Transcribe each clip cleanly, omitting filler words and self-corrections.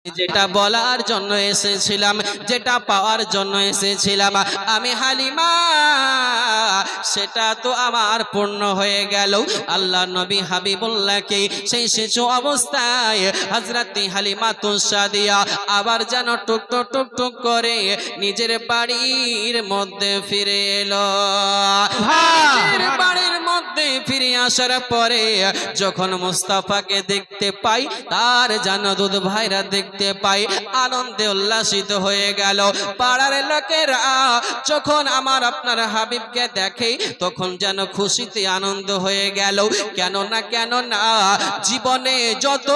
যেটা বলার জন্য এসেছিলাম, যেটা পাওয়ার জন্য এসেছিলাম আমি হালিমা, সেটা তো আমার পূর্ণ হয়ে গেল। আল্লাহ নবী হাবিবুল্লাহকে সেই শিশু অবস্থায় হযরতে হালিমাতুস সাদিয়া আবার যেন টুকটুক টুকটুক করে নিজের বাড়ির মধ্যে ফিরে এলো। নিজের বাড়ির মধ্যে ফিরে আসার পরে যখন মুস্তাফাকে দেখতে পাই, তার জানাদুদ ভাইরা দেখতে পাই, আনন্দে উল্লাসিত হয়ে গেল। পাড়ার লোকেরা যখন আমার আপনার হাবিবকে দেখে তখন যেন খুশিতে আনন্দ হয়ে গেল। কেন না জীবনে যত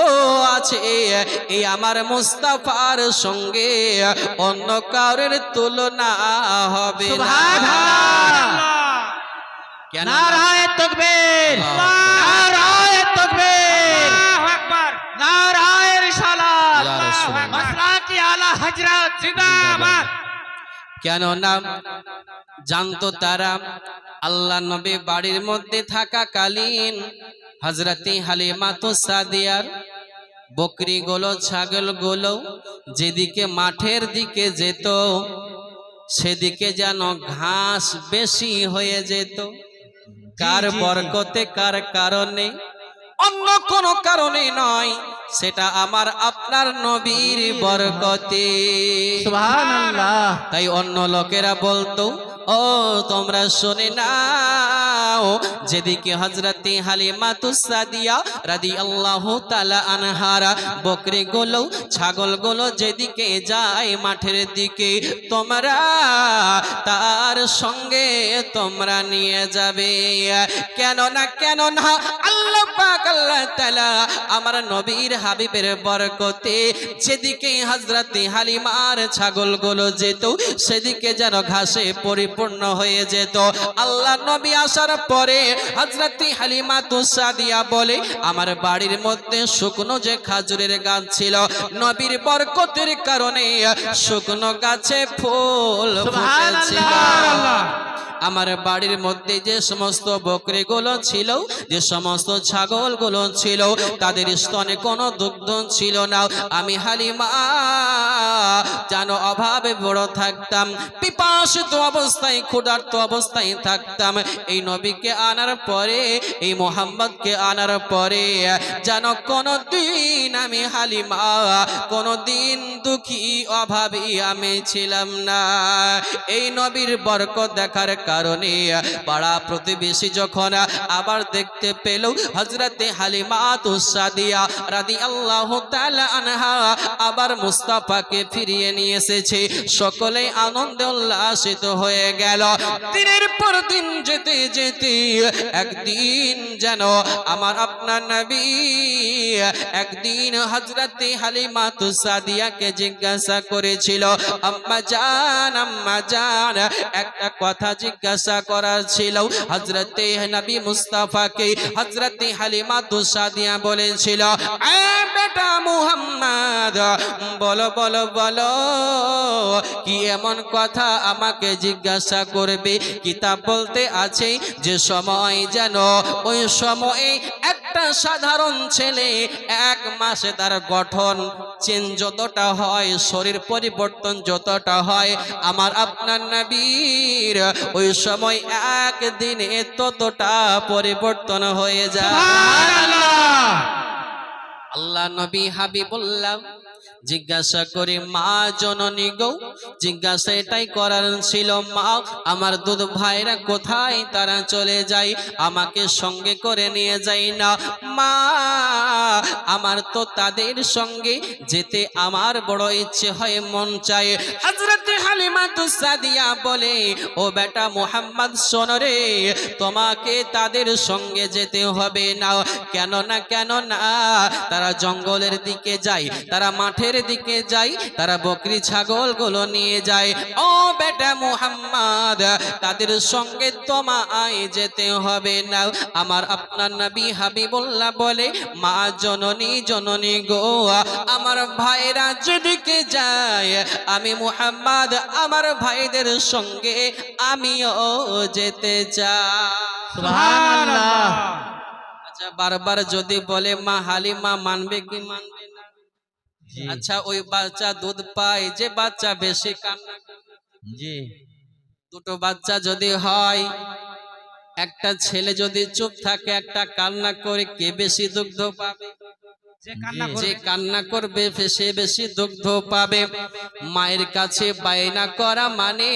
আছে এই আমার মুস্তাফার সঙ্গে অন্য কারোর তুলনা হবে না। কেন নারায়ে তাকবীর, নারায়ে তাকবীর, আল্লাহু আকবার, নারায়ে রিসালাত, মাসরাকি আলা হযরত জিন্দাবাদ। কেন না জানতো তারা আল্লাহ নবী বাড়ির মধ্যে থাকাকালীন হযরতে হালিমাতুস সাদিয়ার বকরিগুলো ছাগলগুলো যেদিকে মাঠের দিকে যেত সেদিকে যেন ঘাস বেশি হয়ে যেত। কার বরকতে, কার কারণে, অন্য কোনো কারণে নয়, সেটা আমার আপনার নবীর বরকতে। সুবহানাল্লাহ। তাই অন্য লোকেরা বলতো, ও তোমরা শুনে নাও, যেদিকে হযরতে হালিমাতুস সাদিয়া রাদিয়াল্লাহু তাআলা আনহারা বকরিগুলো ছাগলগুলো যেদিকে যায় মাঠের দিকে, তোমরা তার সঙ্গে তোমরা নিয়ে যাবে। কেন না আল্লাহ পাক আল্লাহ তাআলা আমার নবীর হাবিবের বরকতে যেদিকে হযরতে হালিমার ছাগলগুলো যেত সেদিকে যেন ঘাসে পরিপূর্ণ হয়ে যেত। আল্লাহ নবী আসার পরে হযরতে হালিমাতুস সাদিয়া বলে, আমার বাড়ির মধ্যে শুকনো যে খাজুরের গাছ ছিল, নবীর বরকতের কারণে শুকনো গাছে ফুল ফুটেছিল। আমার বাড়ির মধ্যে যে সমস্ত বকরিগুলো ছিল, যে সমস্ত ছাগলগুলো ছিল, তাদের স্তনে কোনো দুগ্ধ ছিল না। আমি হালিমা যেন অভাবে বড় থাকতাম, পিপাসিত অবস্থায় ক্ষুধার্ত অবস্থায় থাকতাম। এই নবীকে আনার পরে, এই মোহাম্মদকে আনার পরে যেন কোনদিন আমি হালিমা কোনদিন দুঃখী অভাবী আমি ছিলাম না। এই নবীর বরকত দেখার কারণে পাড়া প্রতিবেশী যখন আবার দেখতে পেল হযরতে হালিমাতুস সাদিয়া রাদিয়াল্লাহু তাআলা আনহা আবার মুস্তাফাকে ফিরিয়ে নিয়ে এসেছে, সকলেই আনন্দে উল্লাসিত হয়ে গেল। দিনের পর দিন যেতে যেতে একদিন যেন আমার আপনার নবী একদিন হযরতে হালিমাতুস সাদিয়াকে জিজ্ঞাসা করেছিল, আম্মা জান একটা কথা জিজ্ঞাসা করার ছিল। হযরতে নবী মুস্তাফাকে হযরতে হালিমাতুস সাদিয়া বলেছিল, এ বেটা মুহাম্মদ, বলো বলো বলো, কি এমন কথা আমাকে জিজ্ঞাসা করবে? কিতাব বলতে আছে যে সময় যেন ওই সময়ে একটা সাধারণ ছেলে এক মাসে তার গঠন চেঞ্জ যতটা হয়, শরীর পরিবর্তন যতটা হয়, আমার আপনার নবীর ওই সময় একদিনে ততটা পরিবর্তন হয়ে যায়। আল্লাহ নবী হাবিবুল্লাহ জিজ্ঞাসা করে, মা জননী গো, জিজ্ঞাসা এটাই করার ছিল, মা আমার দুধ ভাইরা কোথায়, তারা চলে যায়, আমাকে সঙ্গে করে নিয়ে যায় না। মা আমার তো তাদের সঙ্গে যেতে আমার বড় ইচ্ছে হয়, মন চায়। হযরতে হালিমাতুস সাদিয়া বলে, ও বেটা মুহাম্মদ শোনো রে, তোমাকে তাদের সঙ্গে যেতে হবে না। কেন না তারা জঙ্গলের দিকে যায়, তারা মাঠের দিকে যায়, তারা বকরি ছাগলগুলো নিয়ে যায়। ও বেটা মুহাম্মদ, তাদের সঙ্গে তোমায় যেতে হবে না। আমার আপনার নবী হাবিবুল্লাহ বলে, মা জননী গো, আমার ভাইরা যেদিকে যায় আমি মুহাম্মদ আমার ভাইদের সঙ্গে আমিও যেতে চাই। সুবহানাল্লাহ। আচ্ছা, বারবার যদি বলে মা হালিমা মানবে কি মানবে না? জি আচ্ছা ওই বাচ্চা দুধ পায় যে বাচ্চা বেশি কান্না করে? জি দুটো বাচ্চা যদি হয়, একটা ছেলে যদি চুপ থাকে একটা কান্না করে, কে বেশি দুগ্ধ পাবে? যে কান্না করবে সে বেশি দুগ্ধ পাবে। মায়ের কাছে বায়না করা মানে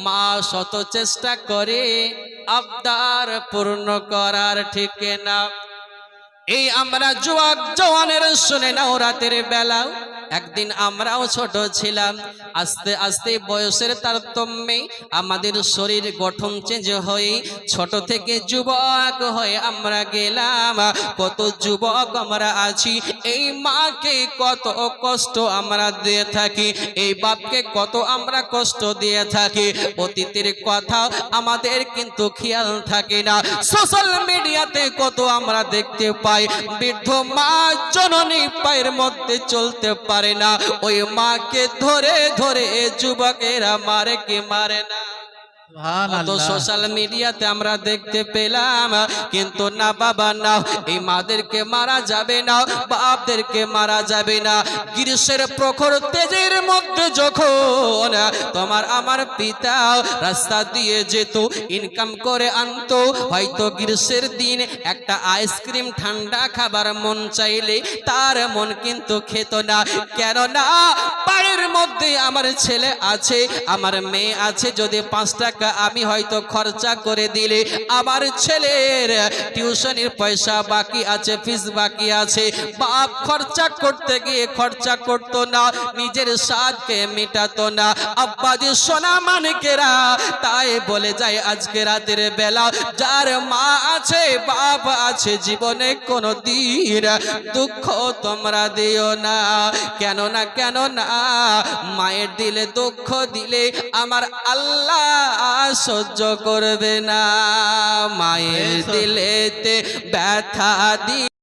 মা শত চেষ্টা করে আবদার পূর্ণ করার, ঠিক না? এই আমরা যুবক জওয়ানের শুনে নাও, রাতের বেলা একদিন আমরাও ছোট ছিলাম, আস্তে আস্তে বয়সের তারতম্যে আমাদের শরীর গঠন চেঞ্জ হয়ে ছোট থেকে যুবক হয়ে আমরা গেলাম। কত যুবক আমরা আছি, এই মাকে কত কষ্ট আমরা দিয়ে থাকি, এই বাপকে কত আমরা কষ্ট দিয়ে থাকি, অতীতের কথা আমাদের কিন্তু খেয়াল থাকে না। সোশ্যাল মিডিয়াতে কত আমরা দেখতে পাই, বৃদ্ধ মা জননী পায়ের মধ্যে চলতে পারে না, ওই মাকে ধরে ধরে যুবকেরা মারে কি মারে না? তো সোশ্যাল মিডিয়াতে আমরা দেখতে পেলাম, কিন্তু না বাবা না, এই মাদেরকে মারা যাবে না, বাপদেরকে মারা যাবে না। গ্রীষ্মের প্রখর তেজের মধ্যে যখন তোমার আমার পিতা রাস্তা দিয়ে যেত, ইনকাম করে আনতো, হয়তো গ্রীষ্মের দিন একটা আইসক্রিম ঠান্ডা খাবার মন চাইলে তার মন কিন্তু খেত না। কেননা বাড়ির মধ্যে আমার ছেলে আছে, আমার মেয়ে আছে, যদি 5 টাকা আমি হয়তো খরচা করে দিলে আমার ছেলের টিউশনের পয়সা বাকি আছে, ফিস বাকি আছে, বাপ খরচা করতে গিয়ে খরচা করতো না, নিজের স্বাদকে মেটাতো না। আব্বাজি সোনা মানিকেরা তাই বলে যায় আজকে রাতের বেলা, যার মা আছে বাপ আছে, জীবনে কোনো দিন দুঃখ তোমরা দিও না। কেননা মায়ের দিলে দুঃখ দিলে আমার আল্লাহ সহ্য করবে না, মায়ের দিলেতে ব্যথা দিয়ে